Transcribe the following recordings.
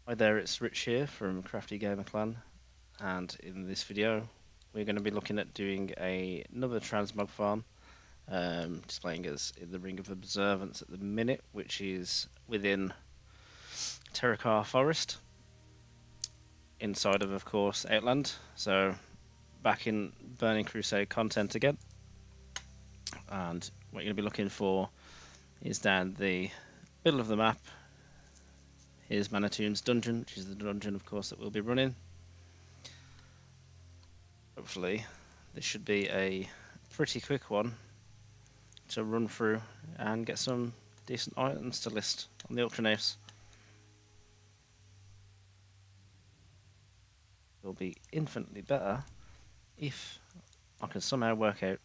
Hi there, it's Rich here from Crafty Gamer Clan, and in this video we're going to be looking at doing another transmog farm, displaying us in the Ring of Observance at the minute, which is within Terokkar Forest, inside of course, Outland, so back in Burning Crusade content again. And what you're going to be looking for is down the middle of the map. Here's Manatoon's dungeon, which is the dungeon of course that we'll be running. Hopefully this should be a pretty quick one to run through and get some decent items to list on the auction house. It'll be infinitely better if I can somehow work out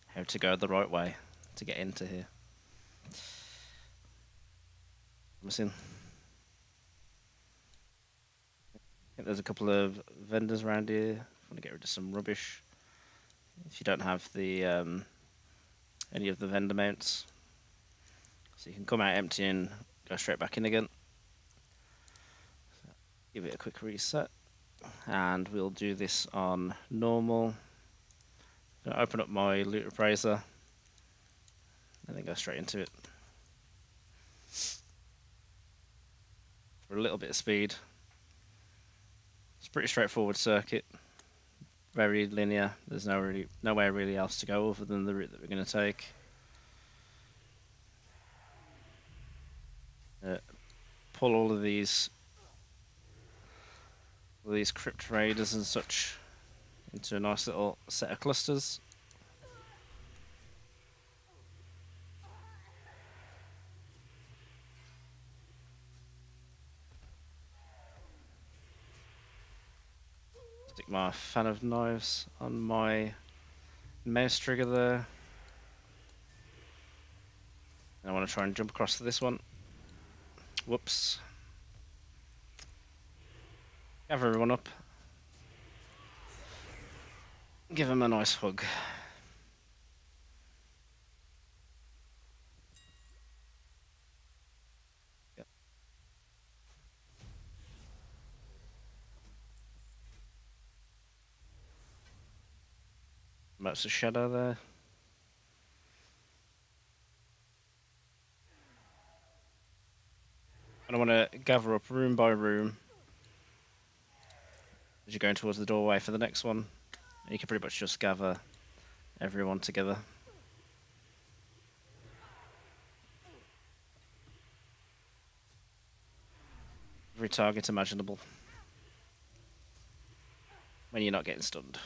how to go the right way to get into here. Missing. I think there's a couple of vendors around here. I want to get rid of some rubbish. If you don't have the any of the vendor mounts, so you can come out empty and go straight back in again. So give it a quick reset, and we'll do this on normal. I'm gonna open up my loot appraiser and then go straight into it for a little bit of speed. It's a pretty straightforward circuit, very linear. There's nowhere really else to go other than the route that we're going to take. Pull all of these crypt raiders and such into a nice little set of clusters. Stick my fan of knives on my mouse trigger there. And I want to try and jump across to this one. Whoops. Gather everyone up. Give him a nice hug. Yep. That's a shadow there. And I want to gather up room by room as you're going towards the doorway for the next one. You can pretty much just gather everyone together. Every target imaginable when you're not getting stunned.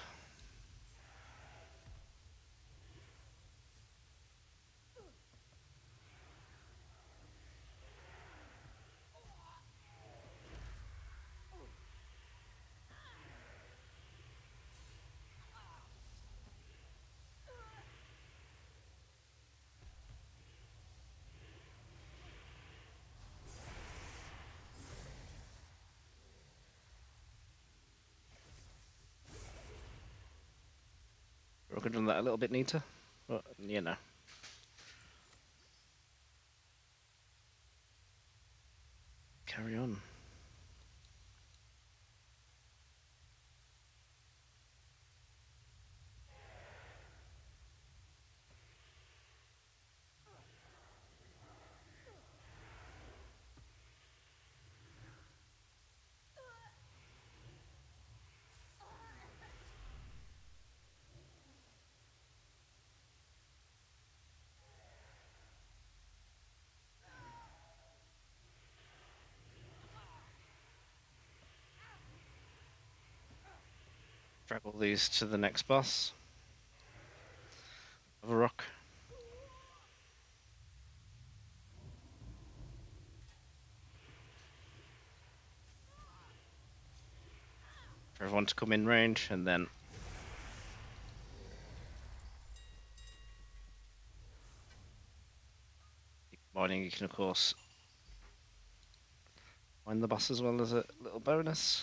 I could have done that a little bit neater, but you know. Carry on. Drag all these to the next boss of a rock. For everyone to come in range, and then mining, you can of course find the boss as well as a little bonus.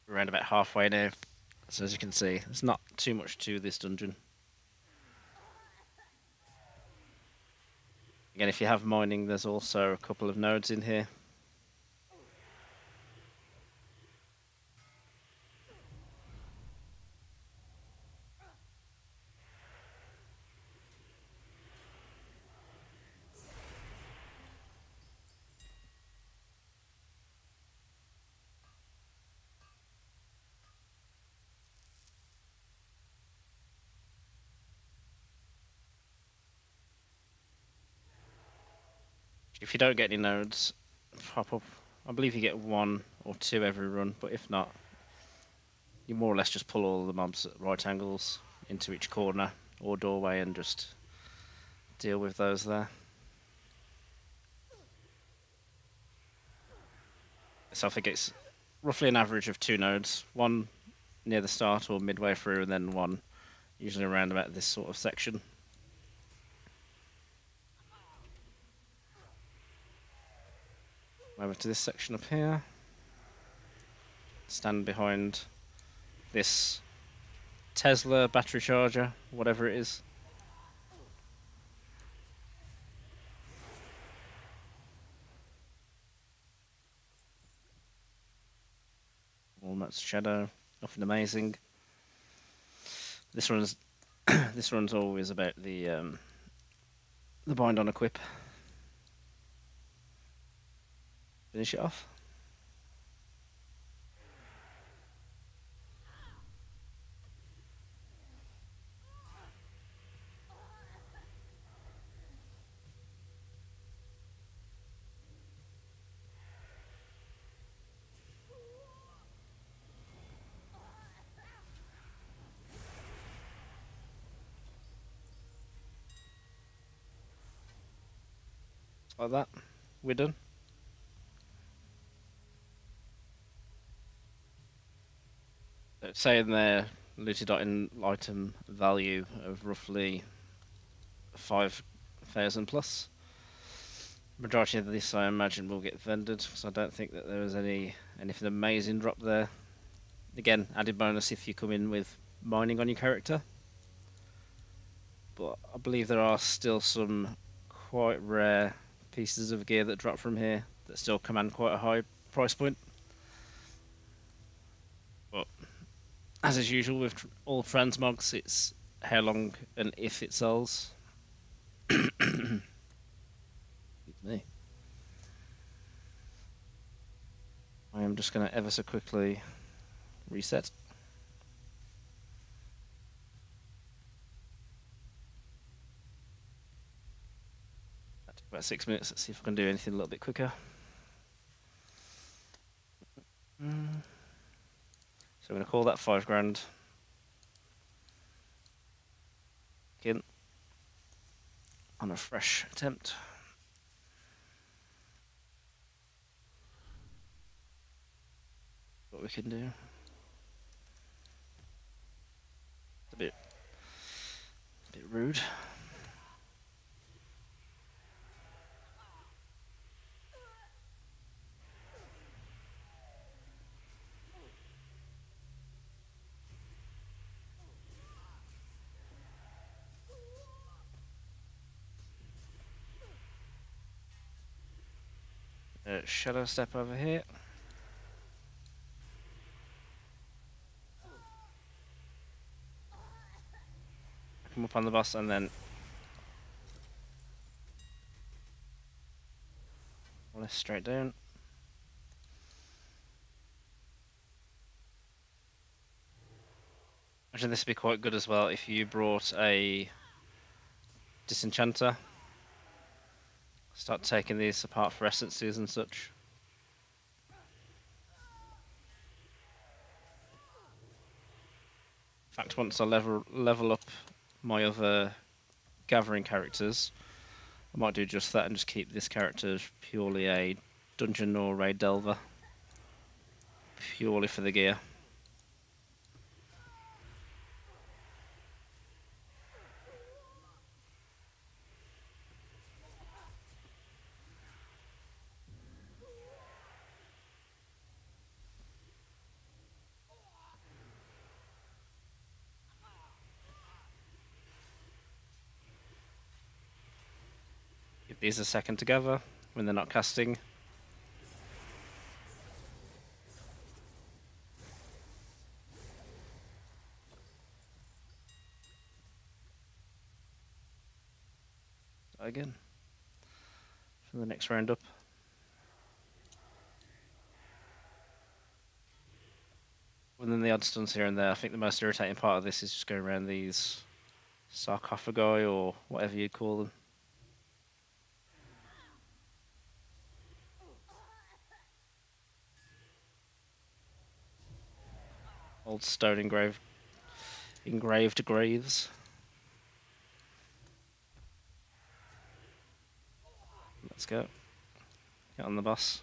We're around about halfway now, so as you can see, there's not too much to this dungeon. Again, if you have mining, there's also a couple of nodes in here. If you don't get any nodes, pop up. I believe you get 1 or 2 every run, but if not, you more or less just pull all the mobs at right angles into each corner or doorway and just deal with those there. So I think it's roughly an average of 2 nodes, 1 near the start or midway through, and then 1 usually around about this sort of section. Over to this section up here. Stand behind this Tesla battery charger, whatever it is. Walnut's Shadow, nothing amazing. This one's this one's always about the bind on equip. Finish it off. Like that. We're done. It's saying there looted item value of roughly 5,000 plus. Majority of this, I imagine, will get vended, because I don't think that there is anything amazing drop there. Again, added bonus if you come in with mining on your character. But I believe there are still some quite rare pieces of gear that drop from here that still command quite a high price point. But as is usual with all transmogs, it's how long and if it sells. Me. I am just going to ever so quickly reset. That took about 6 minutes. Let's see if I can do anything a little bit quicker. So I'm going to call that 5 grand. In on a fresh attempt. What we can do. It's a bit rude. Shadow step over here. Come up on the boss and then straight down. Actually, this would be quite good as well if you brought a disenchanter. Start taking these apart for essences and such. In fact, once I level up my other gathering characters, I might do just that and just keep this character purely a dungeon or raid delver, purely for the gear. Give these a second to gather when they're not casting. Again for the next round up. And then the odd stuns here and there. I think the most irritating part of this is just going around these sarcophagi or whatever you call them. Old stone engraved graves. Let's go. Get on the bus.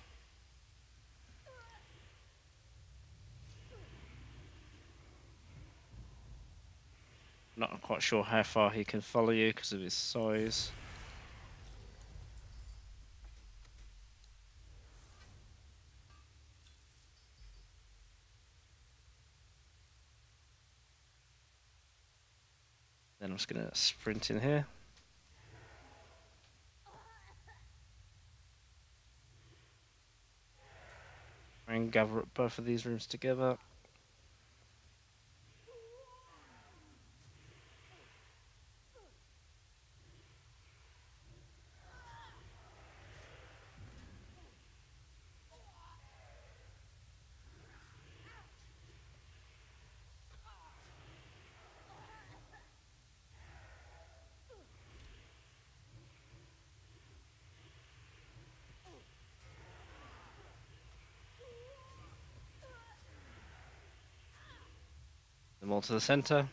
Not quite sure how far he can follow you because of his size. Then I'm just going to sprint in here. And gather up both of these rooms together. Them all to the centre,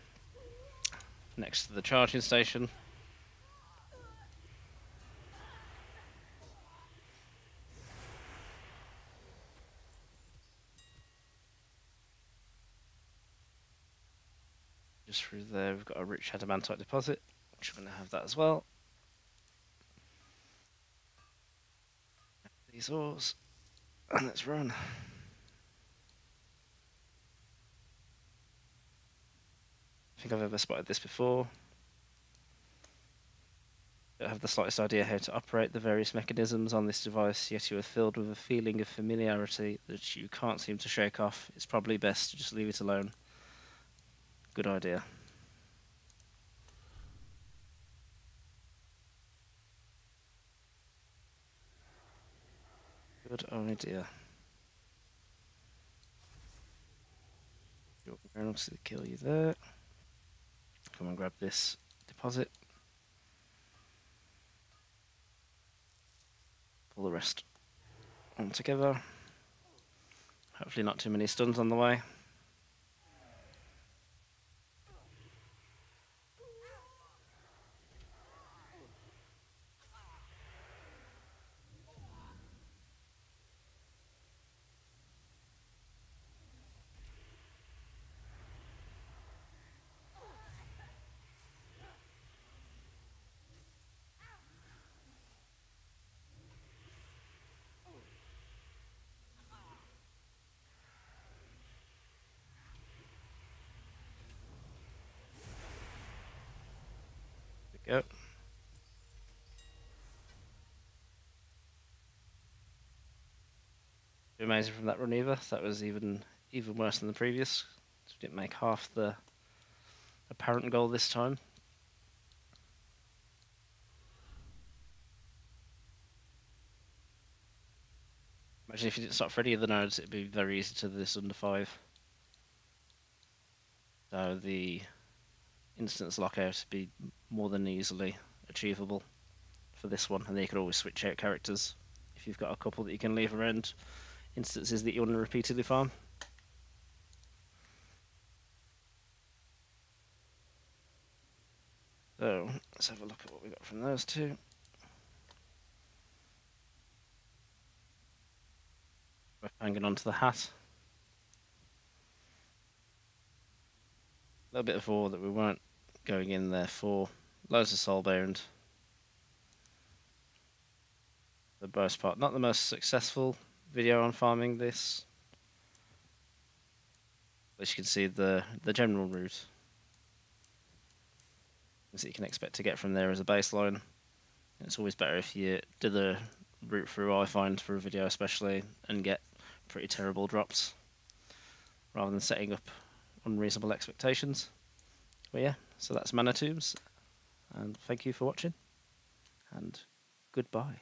next to the charging station. Just through there, we've got a rich adamantite deposit, which we're going to have that as well. These ores, and let's run. I think I've ever spotted this before. Don't have the slightest idea how to operate the various mechanisms on this device, yet you are filled with a feeling of familiarity that you can't seem to shake off. It's probably best to just leave it alone. Good idea. Good idea. Going to kill you there. Come and grab this deposit. Pull the rest on together. Hopefully not too many stuns on the way. There we go. Amazing from that run either. That was even worse than the previous. So we didn't make half the apparent goal this time. Imagine if you didn't start for any of the nodes, it'd be very easy to do this under 5. So the instance lockout would be more than easily achievable for this one, and then you could always switch out characters if you've got a couple that you can leave around instances that you want to repeatedly farm. So let's have a look at what we got from those two. We're hanging on to the hat. A little bit of ore that we weren't going in there for. Loads of soulbound. For the most part, not the most successful video on farming this. As you can see, the general route that you can expect to get from there as a baseline. It's always better if you do the route through, I find, for a video especially, and get pretty terrible drops, rather than setting up unreasonable expectations. But yeah, so that's Mana Tombs, and thank you for watching, and goodbye.